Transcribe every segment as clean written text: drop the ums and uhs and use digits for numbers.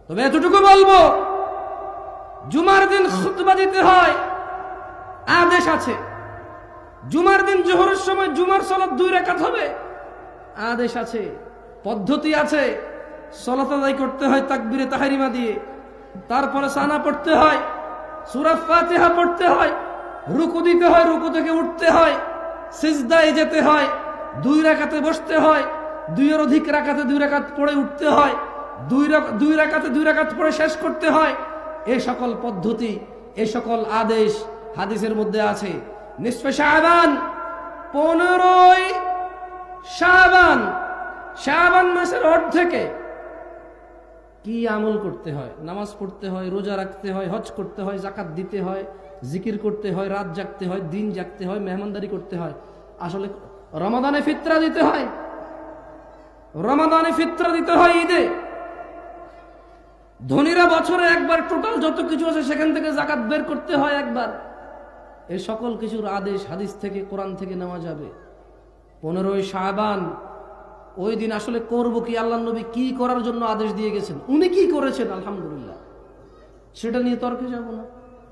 তবে এতটুকু বলবো, জুমার দিন খুতবা দিতে হয়, আদেশ আছে। জুমার দিন জোহরের সময় জুমার সালাত 2 রাকাত হবে, আদেশ আছে, পদ্ধতি আছে। সালাত আদায় করতে হয় তাকবীরে তাহরিমা দিয়ে, তারপরে সানা পড়তে হয়, সূরা ফাতিহা পড়তে হয়, রুকু দিতে হয়, রুকু থেকে উঠতে হয়, সিজদায় যেতে হয়, 2 রাকাতে বসতে হয়, 2 এর অধিক রাকাতে 2 রাকাত পড়ে উঠতে হয়, 2 রাকাতে 2 রাকাত পড়ে শেষ করতে হয়। এই সকল পদ্ধতি, এই সকল আদেশ হাদিসের মধ্যে আছে। নিসফে শাবান, 15ই শাবান, শাবান মাসের অর্ধেকে কি আমল করতে হয়? নামাজ পড়তে হয়, রোজা রাখতে হয়, হজ করতে হয়, যাকাত দিতে হয়, জিকির করতে হয়, রাত জাগতে হয়, দিন জাগতে হয়, মেহমানদারি করতে হয়। আসলে রমাদানে ফিতরা দিতে হয়, রমাদানে ফিতরা দিতে হয় ঈদে। ধনীরা বছরে একবার টোটাল যত কিছু আছে সেখান থেকে যাকাত বের করতে হয় একবার। এই সকল কিছুর আদেশ হাদিস থেকে, কোরআন থেকে নেওয়া যাবে। 15ই শাবান, ওই দিন আসলে করব কি, আল্লাহ নবী কি করার জন্য আদেশ দিয়ে গেছেন, উনি কি করেছেন আলহামদুলিল্লাহ, সেটা নিয়ে তর্কে যাব না।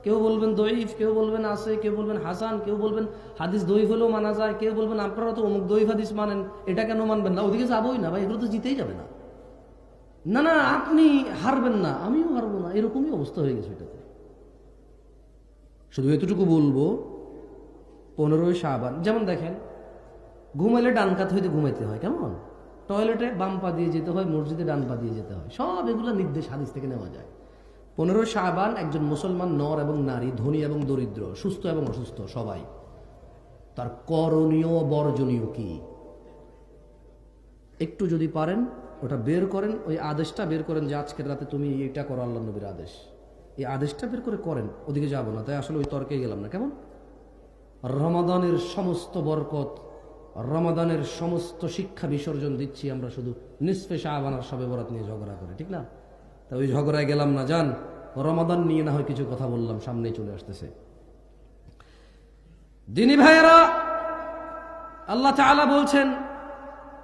কেউ বলবেন দঈফ, কেউ বলবেন আছে, কেউ বলবেন হাসান, কেউ বলবেন হাদিস দঈফ হলেও মানা যায়, কেউ বলবেন আপনারা তো অমুক দঈফ হাদিস মানেন, এটা কেন মানবেন না? ওদিকে যাবোই না ভাই, এগুলো তো জিতেই যাবে না। না না, আপনি হারবেন না, আমিও হারবো না, এরকমই অবস্থা হয়ে গেছে এটাতে। শুধু এতটুকু বলবো, 15ই শাবান, যেমন দেখেন ঘুমাইলে ডান কাত হইতে ঘুমাইতে হয়, কেমন? টয়লেটে বাম পা দিয়ে যেতে হয়, মসজিদে ডান পা দিয়ে যেতে হয়, সব এগুলো নির্দেশ হাদিস থেকে নেওয়া যায়। 15ই শাবান একজন মুসলমান নর এবং নারী, ধনী এবং দরিদ্র, সুস্থ এবং অসুস্থ সবাই, তার করণীয় বর্জনীয় কি একটু যদি পারেন ওটা বের করেন, ওই আদেশটা বের করেন যে আজকের রাতে তুমি এটা করো, আল্লাহ নবীর আদেশ, এই আদেশটা বের করে করেন। ওদিকে যাব না, তাই আসলে ওই তর্কে গেলাম না। কেমন? রমাদানের সমস্ত বরকত, রমাদানের সমস্ত শিক্ষা বিসর্জন দিচ্ছি আমরা শুধু নিসফে শাবান আর শবে বরাত নিয়ে ঝগড়া করে, ঠিক না? তা ওই ঝগড়ায় গেলাম না। যান, রমাদান নিয়ে না হয় কিছু কথা বললাম, সামনেই চলে আসতেছে। দিনী ভাইয়েরা, আল্লাহ তাআলা বলছেন,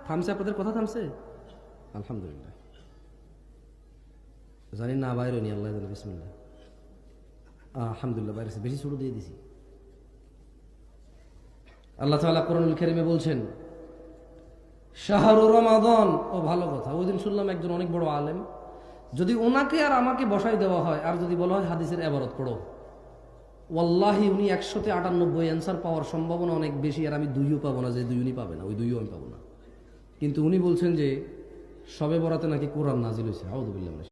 থামছে আপনাদের কথা? থামছে? আলহামদুলিল্লাহ। জানি না বাইরে নি, আল্লাহ জানে। বিসমিল্লাহ। আলহামদুলিল্লাহ, বাইরে বেশি শুরু দিয়ে দিছি। আল্লাহ তাআলা কোরআনুল কারীমে বলছেন শাহরু রমাদান। ও ভালো কথা, ওই দিন শুনলাম একজন অনেক বড় আলেম, যদি ওনাকে আর আমাকে বসাই দেওয়া হয় আর যদি বলা হয় হাদিসের ইবারত পড়ো, ওয়াল্লাহি উনি 100তে 98 অ্যান্সার পাওয়ার সম্ভাবনা অনেক বেশি, আর আমি 2ও পাবো না, যে 2 উনি পাবে না, ওই 2ও আমি পাবো না। কিন্তু উনি বলছেন যে শবে বরাতে নাকি কোরআন নাজিল হয়েছে। আউযু বিল্লাহ।